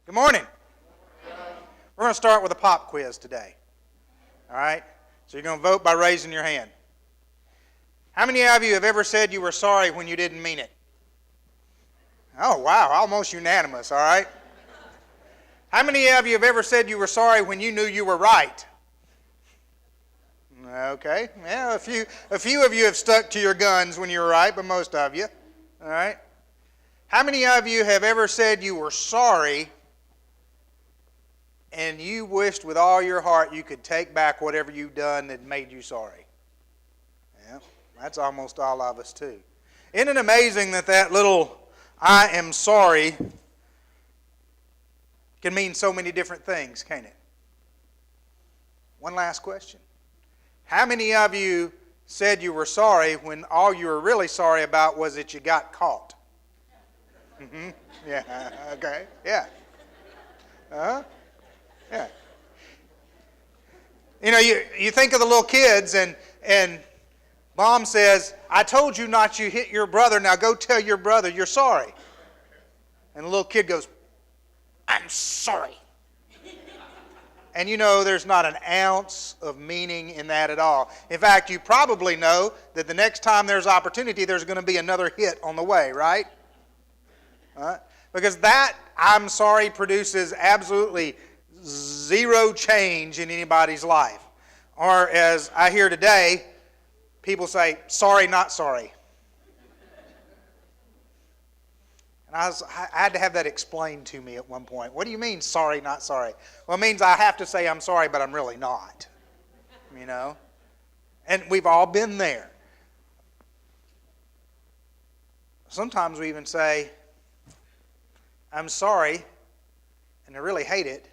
Good morning. We're going to start with a pop quiz today. All right? So you're going to vote by raising your hand. How many of you have ever said you were sorry when you didn't mean it? Oh, wow. Almost unanimous, all right? How many of you have ever said you were sorry when you knew you were right? Okay. Yeah, a few of you have stuck to your guns when you were right, but most of you. All right? How many of you have ever said you were sorry and you wished with all your heart you could take back whatever you've done that made you sorry? Yeah, that's almost all of us too. Isn't it amazing that little I am sorry can mean so many different things, can't it? One last question. How many of you said you were sorry when all you were really sorry about was that you got caught? Mm-hmm. Yeah, okay, yeah. Yeah. You know, you think of the little kids and mom says, I told you not to hit your brother, now go tell your brother you're sorry. And the little kid goes, I'm sorry. And you know there's not an ounce of meaning in that at all. In fact, you probably know that the next time there's opportunity, there's going to be another hit on the way, right? Because that I'm sorry produces absolutely zero change in anybody's life. Or as I hear today, people say, sorry, not sorry. And I had to have that explained to me at one point. What do you mean, sorry, not sorry? Well, it means I have to say I'm sorry, but I'm really not. You know? And we've all been there. Sometimes we even say, I'm sorry, and I really hate it,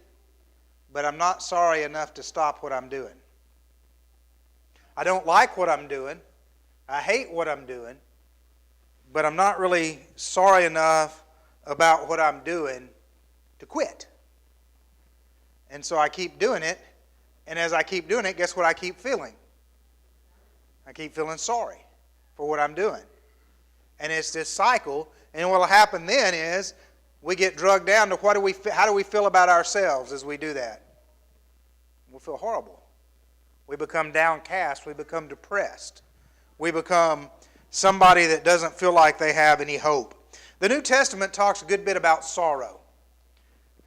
but I'm not sorry enough to stop what I'm doing. I don't like what I'm doing. I hate what I'm doing, but I'm not really sorry enough about what I'm doing to quit. And so I keep doing it, and as I keep doing it, guess what I keep feeling? I keep feeling sorry for what I'm doing. And it's this cycle, and what will happen then is we get drugged down to how do we feel about ourselves as we do that? We feel horrible. We become downcast. We become depressed. We become somebody that doesn't feel like they have any hope. The New Testament talks a good bit about sorrow.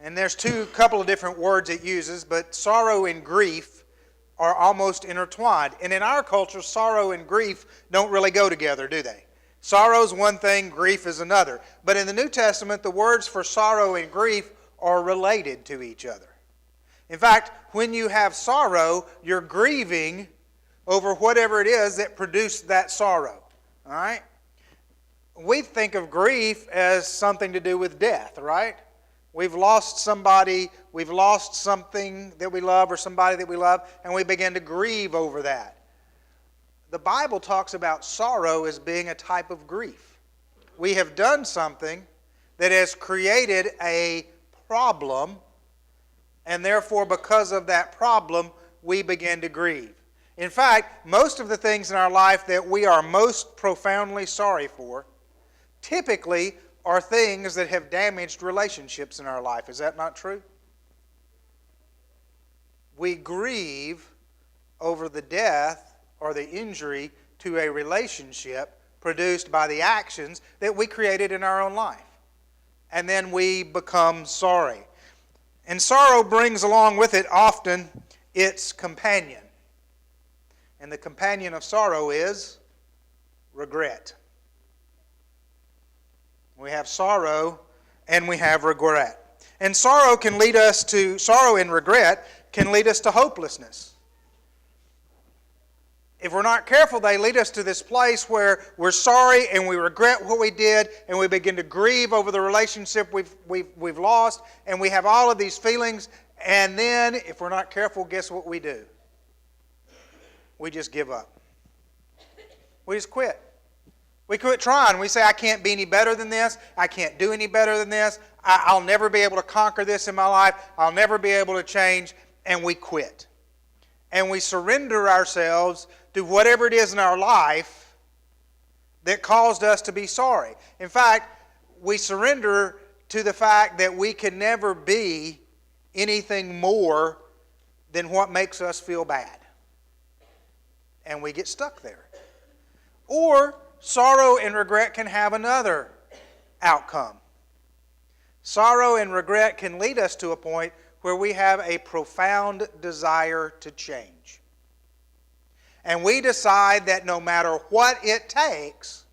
And there's couple of different words it uses, but sorrow and grief are almost intertwined. And in our culture, sorrow and grief don't really go together, do they? Sorrow is one thing, grief is another. But in the New Testament, the words for sorrow and grief are related to each other. In fact, when you have sorrow, you're grieving over whatever it is that produced that sorrow. All right? We think of grief as something to do with death, right? We've lost somebody, we've lost something that we love or somebody that we love, and we begin to grieve over that. The Bible talks about sorrow as being a type of grief. We have done something that has created a problem, and therefore because of that problem, we begin to grieve. In fact, most of the things in our life that we are most profoundly sorry for typically are things that have damaged relationships in our life. Is that not true? We grieve over the death or the injury to a relationship produced by the actions that we created in our own life. And then we become sorry. And sorrow brings along with it often its companion. And the companion of sorrow is regret. We have sorrow and we have regret. And sorrow and regret can lead us to hopelessness. If we're not careful, they lead us to this place where we're sorry and we regret what we did and we begin to grieve over the relationship we've lost, and we have all of these feelings, and then if we're not careful, guess what we do? We just give up. We just quit. We quit trying. We say, I can't be any better than this. I can't do any better than this. I'll never be able to conquer this in my life. I'll never be able to change. And we quit. And we surrender ourselves to whatever it is in our life that caused us to be sorry. In fact, we surrender to the fact that we can never be anything more than what makes us feel bad. And we get stuck there. Or sorrow and regret can have another outcome. Sorrow and regret can lead us to a point where we have a profound desire to change. And we decide that no matter what it takes,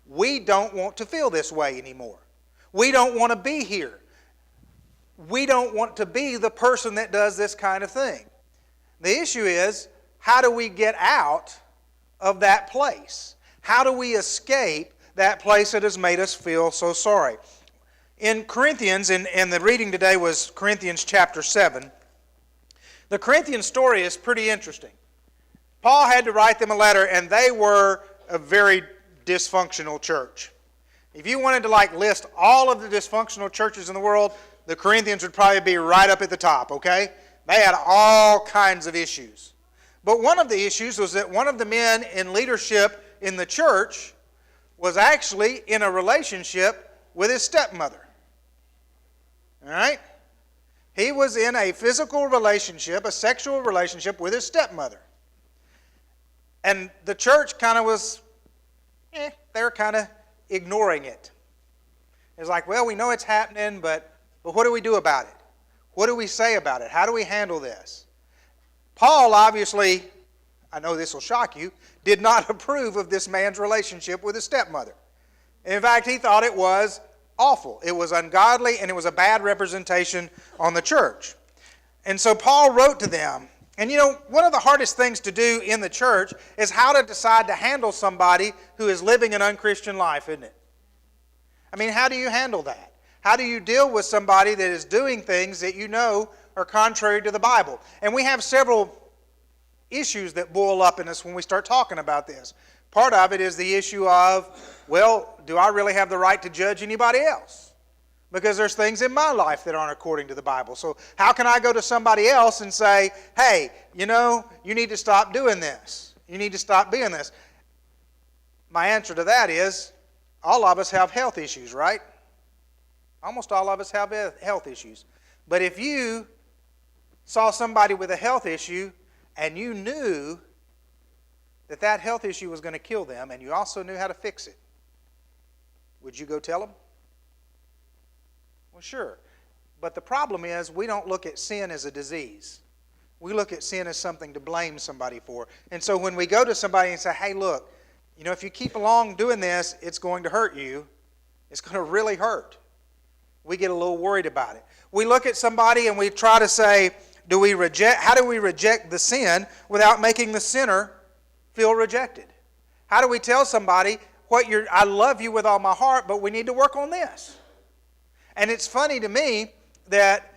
we don't want to feel this way anymore. We don't want to be here. We don't want to be the person that does this kind of thing. The issue is, how do we get out of that place? How do we escape that place that has made us feel so sorry? In Corinthians, and the reading today was Corinthians chapter 7, the Corinthian story is pretty interesting. Paul had to write them a letter, and they were a very dysfunctional church. If you wanted to list all of the dysfunctional churches in the world, the Corinthians would probably be right up at the top, okay? They had all kinds of issues. But one of the issues was that one of the men in leadership in the church was actually in a relationship with his stepmother. All right? He was in a physical relationship, a sexual relationship with his stepmother. And the church kind of was, they were kind of ignoring it. It's like, well, we know it's happening, but what do we do about it? What do we say about it? How do we handle this? Paul obviously, I know this will shock you, did not approve of this man's relationship with his stepmother. In fact, he thought it was awful. It was ungodly, and it was a bad representation on the church. And so Paul wrote to them. And one of the hardest things to do in the church is how to decide to handle somebody who is living an unchristian life, isn't it? I mean, how do you handle that? How do you deal with somebody that is doing things that you know are contrary to the Bible? And we have several issues that boil up in us when we start talking about this. Part of it is the issue of, well, do I really have the right to judge anybody else? Because there's things in my life that aren't according to the Bible. So how can I go to somebody else and say, hey, you need to stop doing this. You need to stop being this. My answer to that is, all of us have health issues, right? Almost all of us have health issues. But if you saw somebody with a health issue and you knew that that health issue was going to kill them and you also knew how to fix it, would you go tell them? Well, sure. But the problem is we don't look at sin as a disease. We look at sin as something to blame somebody for. And so when we go to somebody and say, hey, look, if you keep along doing this, it's going to hurt you. It's going to really hurt. We get a little worried about it. We look at somebody and we try to say, how do we reject the sin without making the sinner feel rejected? How do we tell somebody, I love you with all my heart, but we need to work on this? And it's funny to me that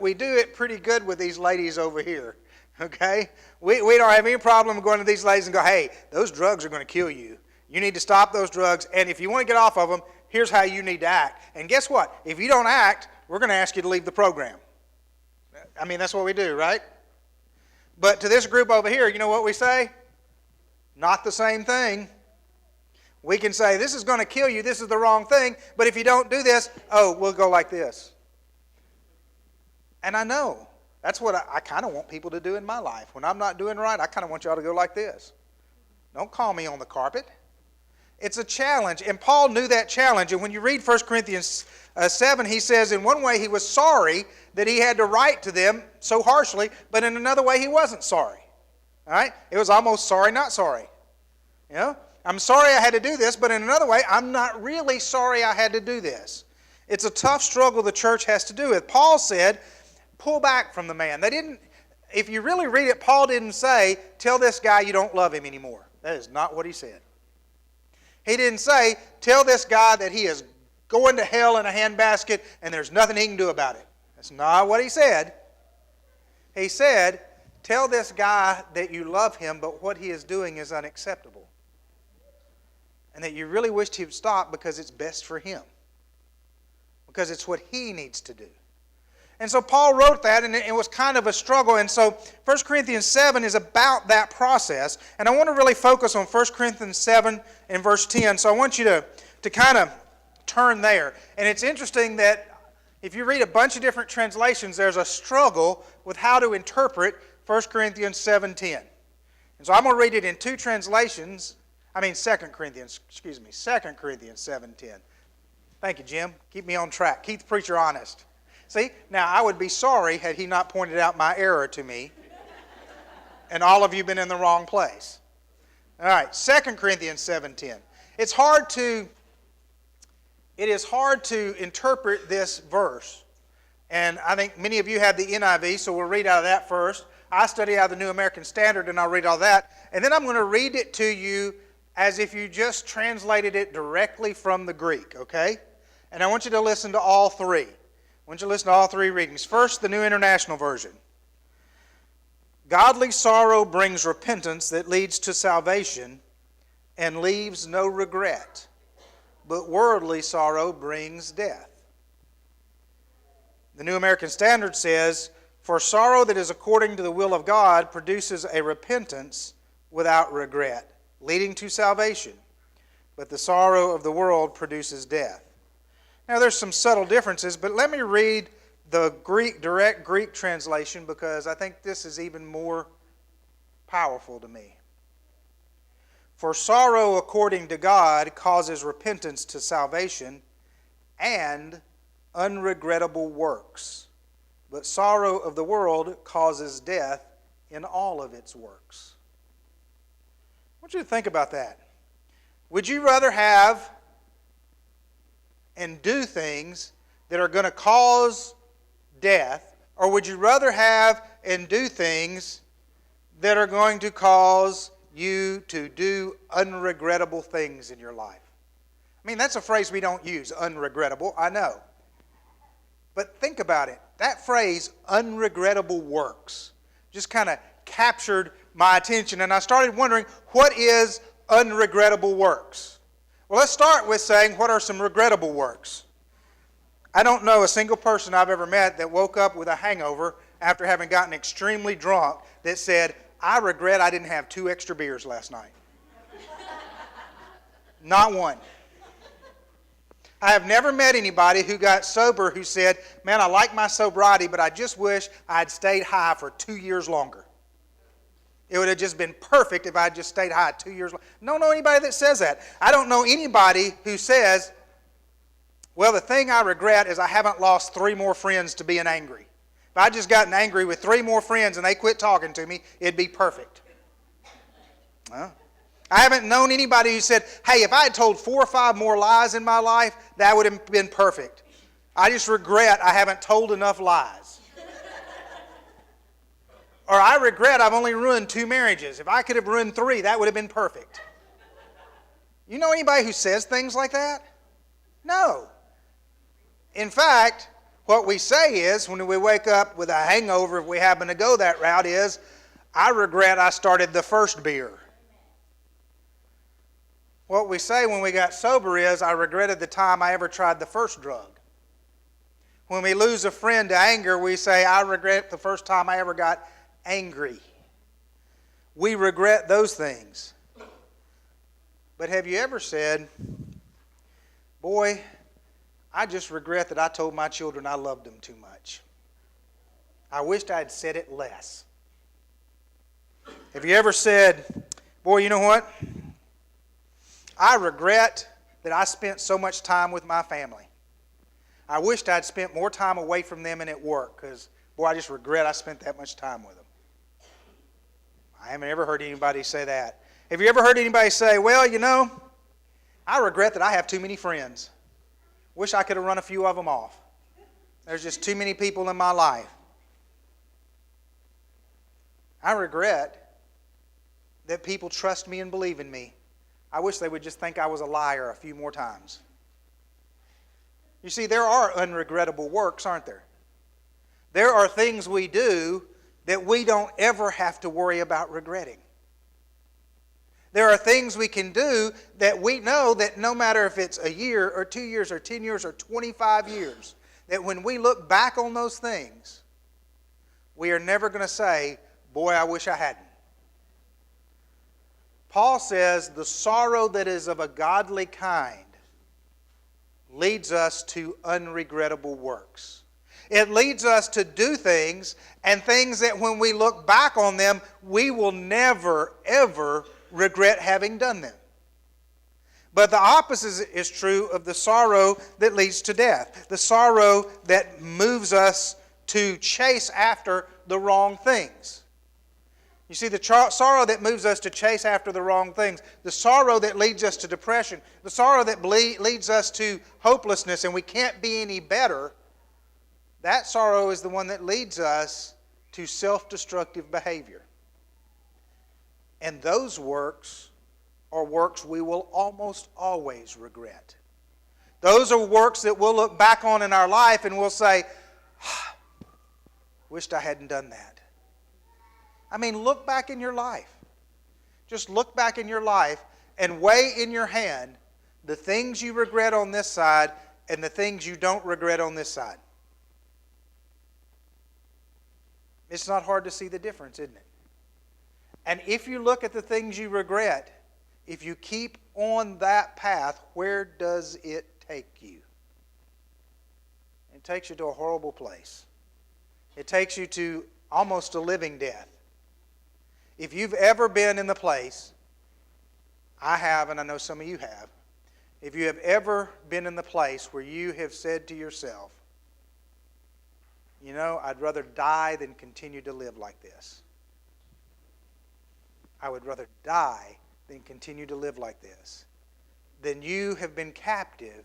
we do it pretty good with these ladies over here, okay? We don't have any problem going to these ladies and go, hey, those drugs are going to kill you. You need to stop those drugs, and if you want to get off of them, here's how you need to act. And guess what? If you don't act, we're going to ask you to leave the program. I mean, that's what we do, right? But to this group over here, you know what we say? Not the same thing. We can say, this is going to kill you, this is the wrong thing, but if you don't do this, we'll go like this. And I know, that's what I kind of want people to do in my life. When I'm not doing right, I kind of want y'all to go like this. Don't call me on the carpet. It's a challenge, and Paul knew that challenge. And when you read 1 Corinthians 7, he says in one way he was sorry that he had to write to them so harshly, but in another way he wasn't sorry. All right? It was almost sorry, not sorry. I'm sorry I had to do this, but in another way, I'm not really sorry I had to do this. It's a tough struggle the church has to do with. Paul said, pull back from the man. If you really read it, Paul didn't say, tell this guy you don't love him anymore. That is not what he said. He didn't say, tell this guy that he is going to hell in a handbasket and there's nothing he can do about it. That's not what he said. He said, tell this guy that you love him, but what he is doing is unacceptable. And that you really wished he would stop because it's best for him. Because it's what he needs to do. And so Paul wrote that, and it was kind of a struggle. And so 1 Corinthians 7 is about that process. And I want to really focus on 1 Corinthians 7 and verse 10. So I want you to kind of turn there. And it's interesting that if you read a bunch of different translations, there's a struggle with how to interpret 1 Corinthians 7:10. And so I'm going to read it in two translations. 2 Corinthians 7:10. Thank you, Jim. Keep me on track. Keep the preacher honest. See, now I would be sorry had he not pointed out my error to me and all of you been in the wrong place. All right, 2 Corinthians 7:10. It is hard to interpret this verse. And I think many of you have the NIV, so we'll read out of that first. I study out of the New American Standard, and I'll read all that. And then I'm going to read it to you as if you just translated it directly from the Greek, okay? And I want you to listen to all three. I want you to listen to all three readings. First, the New International Version. Godly sorrow brings repentance that leads to salvation and leaves no regret, but worldly sorrow brings death. The New American Standard says, for sorrow that is according to the will of God produces a repentance without regret, leading to salvation, but the sorrow of the world produces death. Now there's some subtle differences, but let me read the direct Greek translation because I think this is even more powerful to me. For sorrow according to God causes repentance to salvation and unregrettable works, but sorrow of the world causes death in all of its works. I want you to think about that. Would you rather have and do things that are going to cause death, or would you rather have and do things that are going to cause you to do unregrettable things in your life? I mean, that's a phrase we don't use, unregrettable, I know. But think about it. That phrase, unregrettable works, just kind of captured my attention, and I started wondering, what is unregrettable works? Well, let's start with saying, what are some regrettable works? I don't know a single person I've ever met that woke up with a hangover after having gotten extremely drunk that said, I regret I didn't have 2 extra beers last night. Not one. I have never met anybody who got sober who said, man, I like my sobriety, but I just wish I'd stayed high for 2 years longer. It would have just been perfect if I had just stayed high 2 years longer. I don't know anybody that says that. I don't know anybody who says, well, the thing I regret is I haven't lost 3 more friends to being angry. If I just gotten angry with 3 more friends and they quit talking to me, it'd be perfect. Well, I haven't known anybody who said, hey, if I had told 4 or 5 more lies in my life, that would have been perfect. I just regret I haven't told enough lies. Or I regret I've only ruined 2 marriages. If I could have ruined 3, that would have been perfect. You know anybody who says things like that? No. In fact, what we say is, when we wake up with a hangover, if we happen to go that route, is, I regret I started the first beer. What we say when we got sober is, I regretted the time I ever tried the first drug. When we lose a friend to anger, we say, I regret the first time I ever got angry. We regret those things. But have you ever said, boy, I just regret that I told my children I loved them too much. I wished I had said it less. Have you ever said, boy, you know what? I regret that I spent so much time with my family. I wished I'd spent more time away from them and at work because, boy, I just regret I spent that much time with them. I haven't ever heard anybody say that. Have you ever heard anybody say, well, you know, I regret that I have too many friends. Wish I could have run a few of them off. There's just too many people in my life. I regret that people trust me and believe in me. I wish they would just think I was a liar a few more times. You see, there are unregrettable works, aren't there? There are things we do that we don't ever have to worry about regretting. There are things we can do that we know that no matter if it's a year or 2 years or 10 years or 25 years, that when we look back on those things, we are never going to say, boy, I wish I hadn't. Paul says, the sorrow that is of a godly kind leads us to unregrettable works. It leads us to do things, and things that when we look back on them, we will never, ever regret having done them. But the opposite is true of the sorrow that leads to death. The sorrow that moves us to chase after the wrong things. You see, the sorrow that moves us to chase after the wrong things, the sorrow that leads us to depression, the sorrow that leads us to hopelessness and we can't be any better, that sorrow is the one that leads us to self-destructive behavior. And those works are works we will almost always regret. Those are works that we'll look back on in our life and we'll say, wished I hadn't done that. I mean, look back in your life. Just look back in your life and weigh in your hand the things you regret on this side and the things you don't regret on this side. It's not hard to see the difference, isn't it? And if you look at the things you regret, if you keep on that path, where does it take you? It takes you to a horrible place. It takes you to almost a living death. If you've ever been in the place, I have, and I know some of you have, if you have ever been in the place where you have said to yourself, you know, I'd rather die than continue to live like this. I would rather die than continue to live like this. Then you have been captive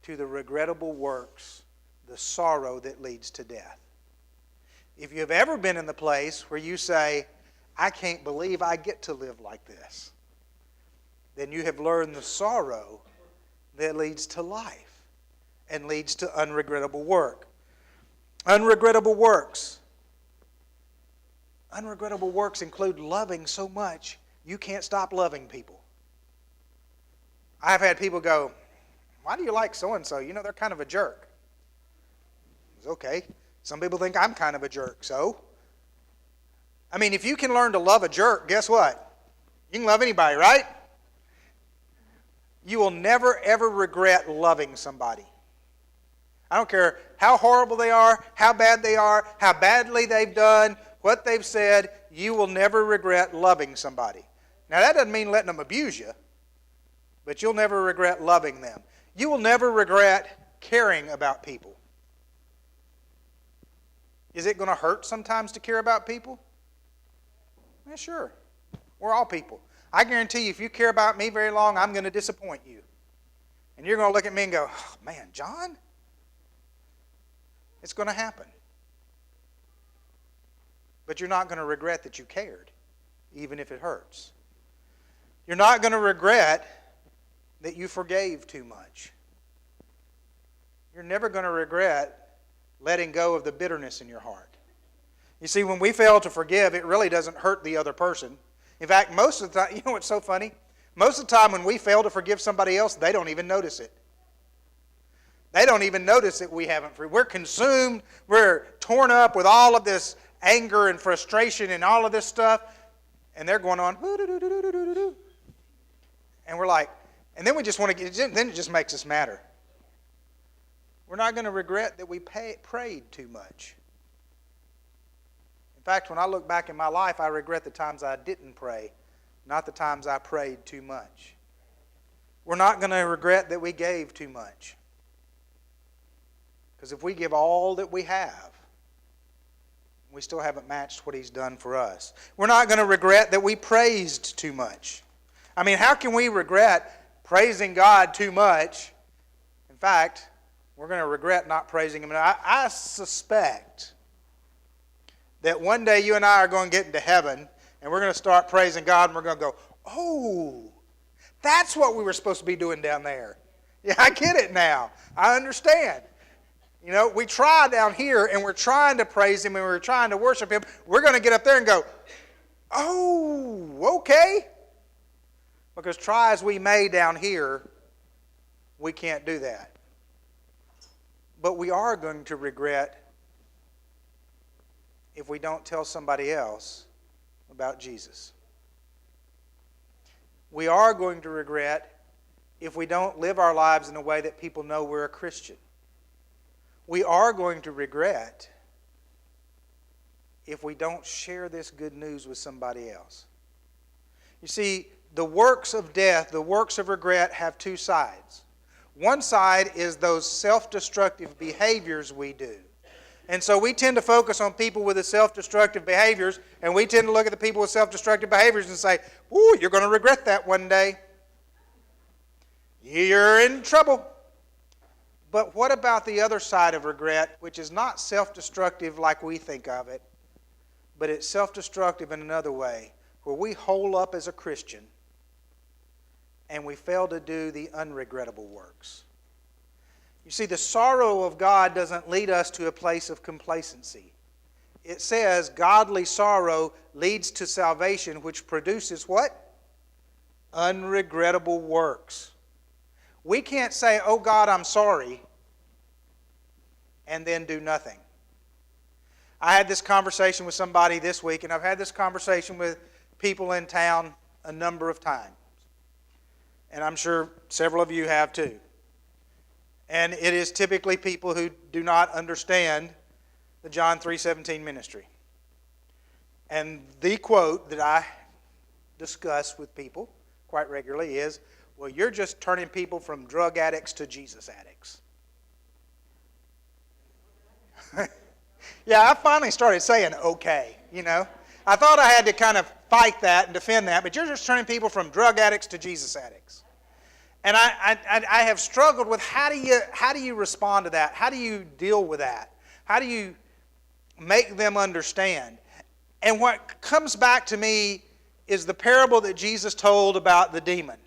to the regrettable works, the sorrow that leads to death. If you have ever been in the place where you say, I can't believe I get to live like this, then you have learned the sorrow that leads to life and leads to unregrettable work. Unregrettable works. Unregrettable works include loving so much you can't stop loving people. I've had people go, why do you like so-and-so? You know, they're kind of a jerk. It's okay. Some people think I'm kind of a jerk, so. I mean, if you can learn to love a jerk, guess what? You can love anybody, right? You will never, ever regret loving somebody. I don't care how horrible they are, how bad they are, how badly they've done, what they've said, you will never regret loving somebody. Now, that doesn't mean letting them abuse you, but you'll never regret loving them. You will never regret caring about people. Is it going to hurt sometimes to care about people? Yeah, sure. We're all people. I guarantee you, if you care about me very long, I'm going to disappoint you. And you're going to look at me and go, oh, man, John? It's going to happen. But you're not going to regret that you cared, even if it hurts. You're not going to regret that you forgave too much. You're never going to regret letting go of the bitterness in your heart. You see, when we fail to forgive, it really doesn't hurt the other person. In fact, most of the time, you know what's so funny? Most of the time when we fail to forgive somebody else, they don't even notice it. They don't even notice that we haven't forgiven. We're consumed, we're torn up with all of this anger and frustration and all of this stuff, and they're going on, and we're like, and then we just want to get, then it just makes us madder. We're not going to regret that we prayed too much. In fact, when I look back in my life, I regret the times I didn't pray, not the times I prayed too much. We're not going to regret that we gave too much. Because if we give all that we have, we still haven't matched what He's done for us. We're not going to regret that we praised too much. I mean, how can we regret praising God too much? In fact, we're going to regret not praising Him. I suspect that one day you and I are going to get into heaven and we're going to start praising God and we're going to go, oh, that's what we were supposed to be doing down there. Yeah, I get it now. I understand. You know, we try down here and we're trying to praise Him and we're trying to worship Him. We're going to get up there and go, oh, okay. Because try as we may down here, we can't do that. But we are going to regret if we don't tell somebody else about Jesus. We are going to regret if we don't live our lives in a way that people know we're a Christian. We are going to regret if we don't share this good news with somebody else. You see, the works of death, the works of regret have two sides. One side is those self-destructive behaviors we do. And so we tend to focus on people with the self-destructive behaviors, and we tend to look at the people with self-destructive behaviors and say, ooh, you're going to regret that one day. You're in trouble. But what about the other side of regret, which is not self-destructive like we think of it, but it's self-destructive in another way, where we hole up as a Christian and we fail to do the unregrettable works. You see, the sorrow of God doesn't lead us to a place of complacency. It says godly sorrow leads to salvation, which produces what? Unregrettable works. We can't say, oh God, I'm sorry, and then do nothing. I had this conversation with somebody this week, and I've had this conversation with people in town a number of times. And I'm sure several of you have too. And it is typically people who do not understand the John 3:17 ministry. And the quote that I discuss with people quite regularly is, well, you're just turning people from drug addicts to Jesus addicts. Yeah, I finally started saying okay, I thought I had to kind of fight that and defend that, but you're just turning people from drug addicts to Jesus addicts. And I have struggled with how do you respond to that? How do you deal with that? How do you make them understand? And what comes back to me is the parable that Jesus told about the demon.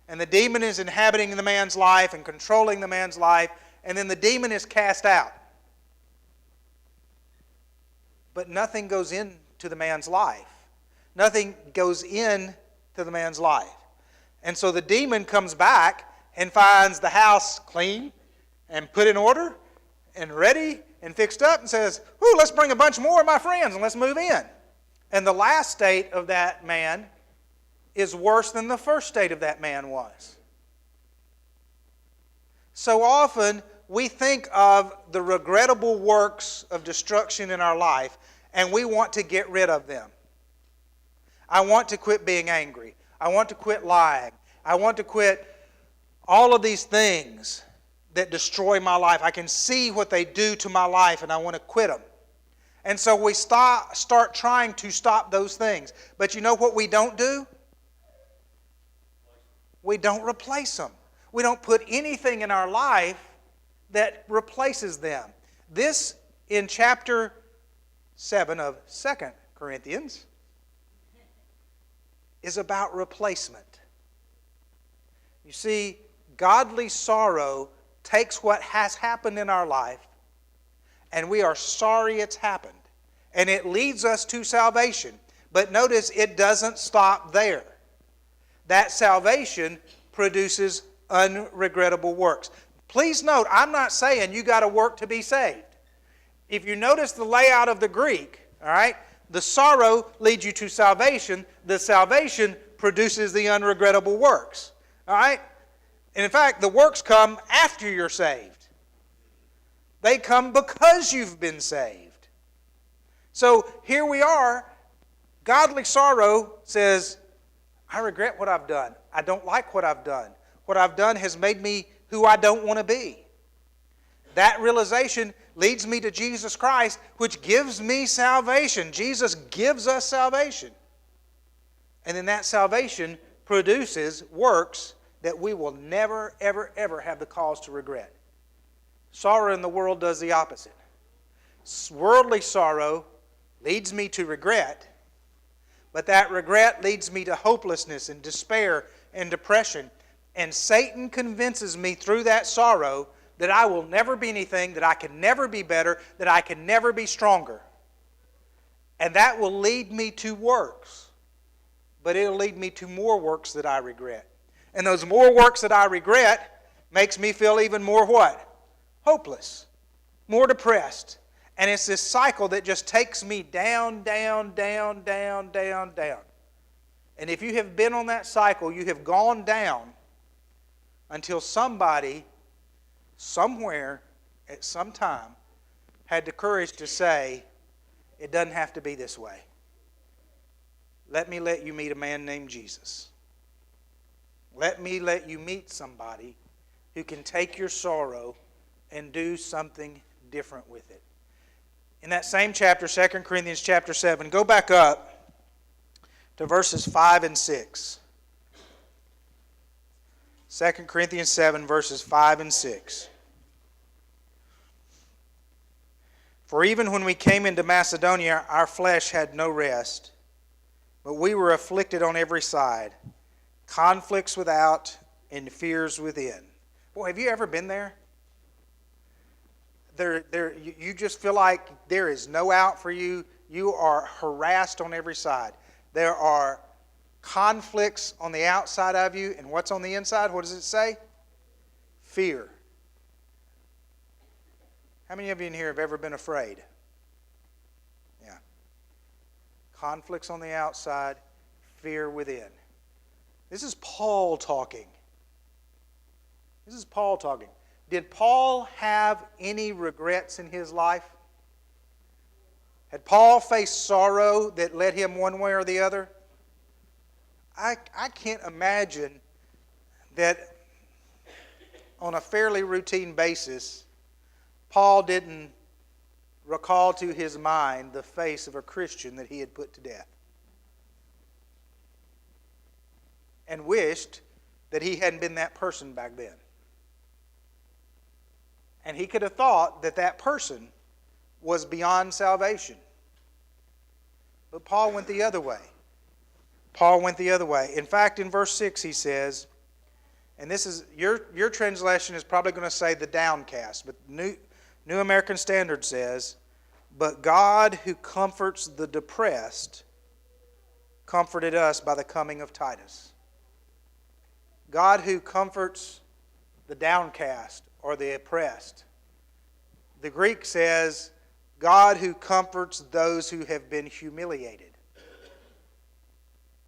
And the demon is inhabiting the man's life and controlling the man's life, and then the demon is cast out. But nothing goes into the man's life. Nothing goes into the man's life. And so the demon comes back and finds the house clean and put in order and ready and fixed up and says, ooh, let's bring a bunch more of my friends and let's move in. And the last state of that man is worse than the first state of that man was. So often we think of the regrettable works of destruction in our life and we want to get rid of them. I want to quit being angry. I want to quit lying. I want to quit all of these things that destroy my life. I can see what they do to my life and I want to quit them. And so we start trying to stop those things. But you know what we don't do? We don't replace them. We don't put anything in our life that replaces them. This in chapter 7 of 2 Corinthians is about replacement. You see, godly sorrow takes what has happened in our life and we are sorry it's happened. And it leads us to salvation. But notice it doesn't stop there. That salvation produces unregrettable works. Please note, I'm not saying you got to work to be saved. If you notice the layout of the Greek, all right, the sorrow leads you to salvation. The salvation produces the unregrettable works. All right? And in fact, the works come after you're saved. They come because you've been saved. So here we are. Godly sorrow says, I regret what I've done. I don't like what I've done. What I've done has made me who I don't want to be. That realization leads me to Jesus Christ, which gives me salvation. Jesus gives us salvation. And then that salvation produces works that we will never, ever, ever have the cause to regret. Sorrow in the world does the opposite. Worldly sorrow leads me to regret, but that regret leads me to hopelessness and despair and depression. And Satan convinces me through that sorrow that I will never be anything, that I can never be better, that I can never be stronger. And that will lead me to works. But it'll lead me to more works that I regret. And those more works that I regret makes me feel even more what? Hopeless. More depressed. And it's this cycle that just takes me down, down, down, down, down, down. And if you have been on that cycle, you have gone down until somebody, somewhere, at some time, had the courage to say, it doesn't have to be this way. Let me let you meet a man named Jesus. Let me let you meet somebody who can take your sorrow and do something different with it. In that same chapter, 2 Corinthians chapter 7, go back up to verses 5 and 6. 2 Corinthians 7, verses 5 and 6. For even when we came into Macedonia, our flesh had no rest, but we were afflicted on every side, conflicts without and fears within. Boy, have you ever been there? You just feel like there is no out for you. You are harassed on every side. There are conflicts on the outside of you, and what's on the inside? What does it say? Fear. How many of you in here have ever been afraid? Yeah. Conflicts on the outside, fear within. This is Paul talking. This is Paul talking. Did Paul have any regrets in his life? Had Paul faced sorrow that led him one way or the other? I can't imagine that on a fairly routine basis, Paul didn't recall to his mind the face of a Christian that he had put to death, and wished that he hadn't been that person back then. And he could have thought that that person was beyond salvation. But Paul went the other way. Paul went the other way. In fact, in verse 6 he says, and this is, your translation is probably going to say the downcast, but New American Standard says, but God who comforts the depressed comforted us by the coming of Titus. God who comforts the downcast or the oppressed. The Greek says, God who comforts those who have been humiliated.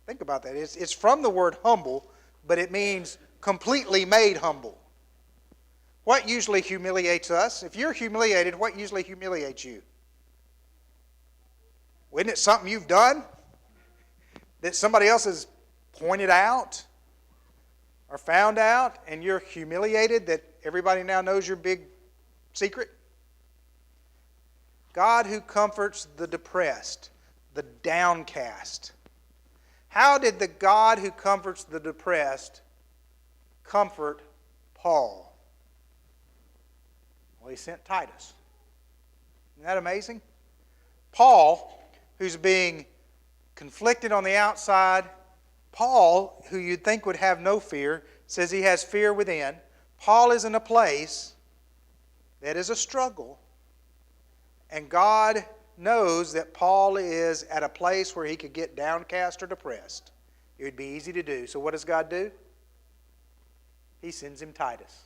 Think about that. It's from the word humble, but it means completely made humble. What usually humiliates us? If you're humiliated, what usually humiliates you? Isn't it something you've done that somebody else has pointed out or found out, and you're humiliated that everybody now knows your big secret? God who comforts the depressed, the downcast. How did the God who comforts the depressed comfort Paul? Well, he sent Titus. Isn't that amazing? Paul, who's being conflicted on the outside, Paul, who you'd think would have no fear, says he has fear within. Paul is in a place that is a struggle. And God knows that Paul is at a place where he could get downcast or depressed. It would be easy to do. So what does God do? He sends him Titus.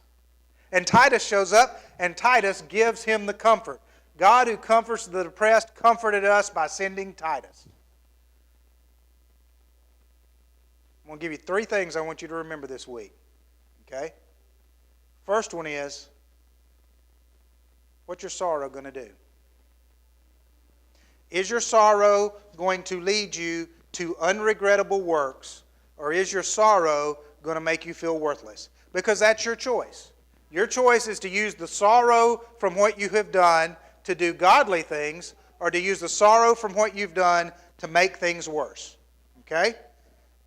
And Titus shows up, and Titus gives him the comfort. God who comforts the depressed comforted us by sending Titus. I'm going to give you 3 things I want you to remember this week. Okay? First one is, what's your sorrow going to do? Is your sorrow going to lead you to unregrettable works, or is your sorrow going to make you feel worthless? Because that's your choice. Your choice is to use the sorrow from what you have done to do godly things, or to use the sorrow from what you've done to make things worse. Okay?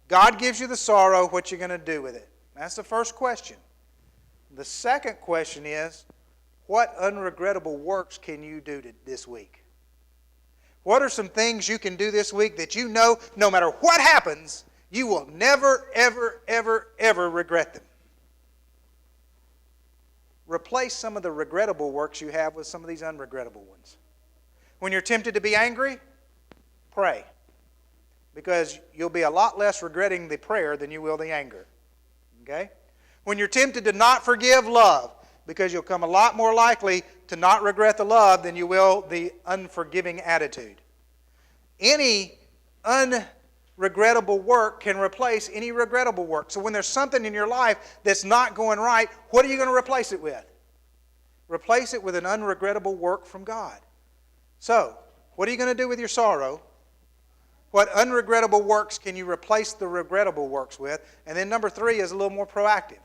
God gives you the sorrow, what you're going to do with it. That's the first question. The second question is, what unregrettable works can you do this week? What are some things you can do this week that you know, no matter what happens, you will never, ever, ever, ever regret them? Replace some of the regrettable works you have with some of these unregrettable ones. When you're tempted to be angry, pray. Because you'll be a lot less regretting the prayer than you will the anger. Okay? When you're tempted to not forgive, love. Because you'll come a lot more likely to not regret the love than you will the unforgiving attitude. Any unregrettable work can replace any regrettable work. So when there's something in your life that's not going right, what are you going to replace it with? Replace it with an unregrettable work from God. So, what are you going to do with your sorrow? What unregrettable works can you replace the regrettable works with? And then number 3 is a little more proactive.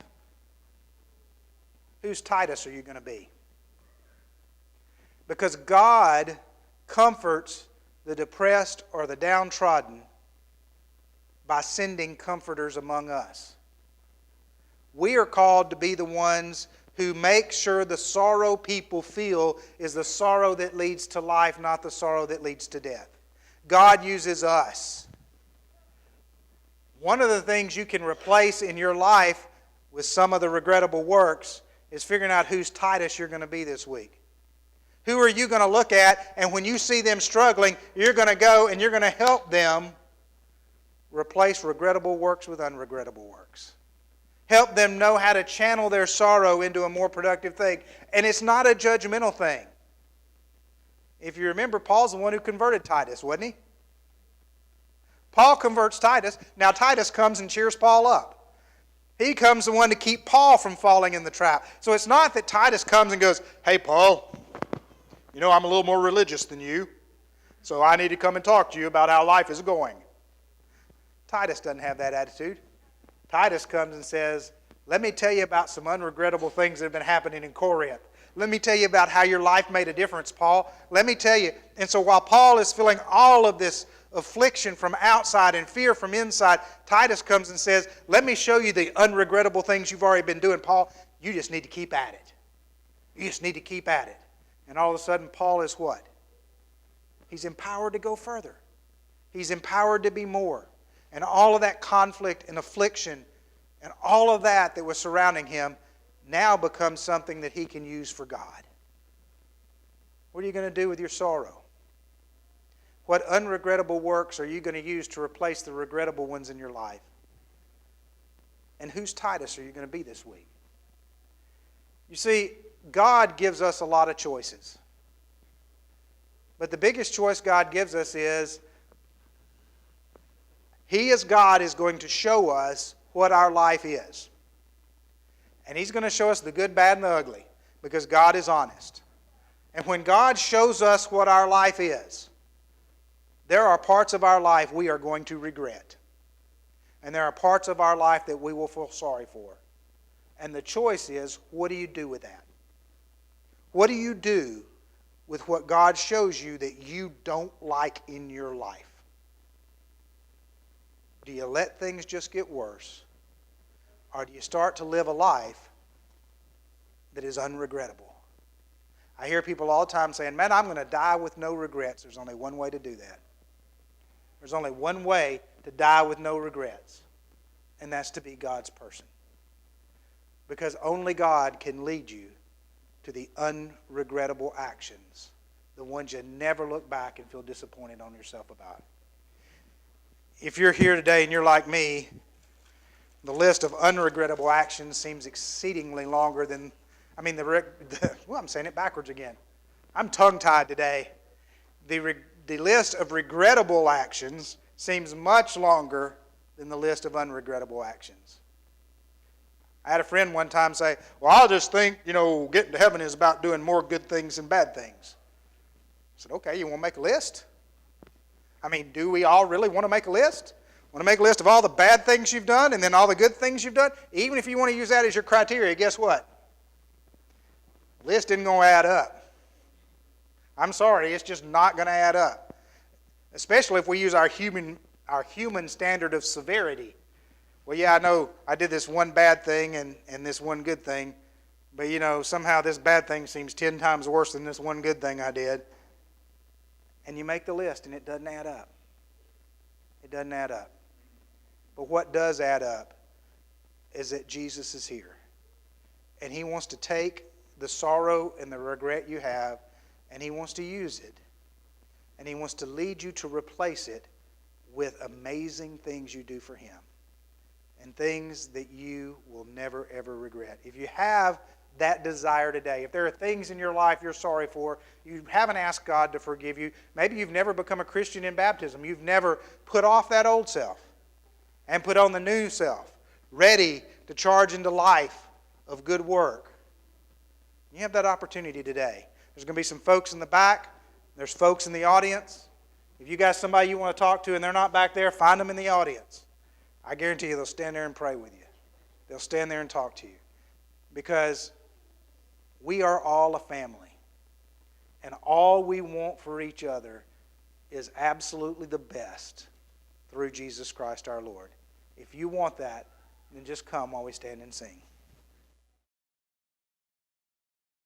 Whose Titus are you going to be? Because God comforts the depressed or the downtrodden by sending comforters among us. We are called to be the ones who make sure the sorrow people feel is the sorrow that leads to life, not the sorrow that leads to death. God uses us. One of the things you can replace in your life with some of the regrettable works is figuring out whose Titus you're going to be this week. Who are you going to look at, and when you see them struggling, you're going to go and you're going to help them replace regrettable works with unregrettable works. Help them know how to channel their sorrow into a more productive thing. And it's not a judgmental thing. If you remember, Paul's the one who converted Titus, wasn't he? Paul converts Titus. Now Titus comes and cheers Paul up. He comes the one to keep Paul from falling in the trap. So it's not that Titus comes and goes, "Hey, Paul, you know I'm a little more religious than you, so I need to come and talk to you about how life is going." Titus doesn't have that attitude. Titus comes and says, "Let me tell you about some unregrettable things that have been happening in Corinth. Let me tell you about how your life made a difference, Paul. Let me tell you." And so while Paul is feeling all of this affliction from outside and fear from inside, Titus comes and says, "Let me show you the unregrettable things you've already been doing, Paul. You just need to keep at it. You just need to keep at it." And all of a sudden, Paul is what? He's empowered to go further. He's empowered to be more. And all of that conflict and affliction and all of that was surrounding him now becomes something that he can use for God. What are you going to do with your sorrow? What unregrettable works are you going to use to replace the regrettable ones in your life? And whose Titus are you going to be this week? You see, God gives us a lot of choices. But the biggest choice God gives us is He as God is going to show us what our life is. And He's going to show us the good, bad, and the ugly because God is honest. And when God shows us what our life is, there are parts of our life we are going to regret. And there are parts of our life that we will feel sorry for. And the choice is, what do you do with that? What do you do with what God shows you that you don't like in your life? Do you let things just get worse? Or do you start to live a life that is unregrettable? I hear people all the time saying, "Man, I'm going to die with no regrets." There's only one way to do that. There's only one way to die with no regrets, and that's to be God's person. Because only God can lead you to the unregrettable actions, the ones you never look back and feel disappointed on yourself about. If you're here today and you're like me, the list of unregrettable actions seems exceedingly longer than, well, I'm saying it backwards again. I'm tongue-tied today. The list of regrettable actions seems much longer than the list of unregrettable actions. I had a friend one time say, "Well, I'll just think, getting to heaven is about doing more good things than bad things." I said, "Okay, you want to make a list?" Do we all really want to make a list? Want to make a list of all the bad things you've done and then all the good things you've done? Even if you want to use that as your criteria, guess what? The list isn't going to add up. I'm sorry, it's just not going to add up. Especially if we use our human standard of severity. Well, yeah, I know I did this one bad thing and this one good thing, but somehow this bad thing seems 10 times worse than this one good thing I did. And you make the list and it doesn't add up. It doesn't add up. But what does add up is that Jesus is here. And He wants to take the sorrow and the regret you have, and He wants to use it. And He wants to lead you to replace it with amazing things you do for Him. And things that you will never, ever regret. If you have that desire today. If there are things in your life you're sorry for, you haven't asked God to forgive you, maybe you've never become a Christian in baptism, you've never put off that old self and put on the new self, ready to charge into life of good work. You have that opportunity today. There's going to be some folks in the back. There's folks in the audience. If you got somebody you want to talk to and they're not back there, find them in the audience. I guarantee you they'll stand there and pray with you. They'll stand there and talk to you. Because we are all a family. And all we want for each other is absolutely the best through Jesus Christ our Lord. If you want that, then just come while we stand and sing.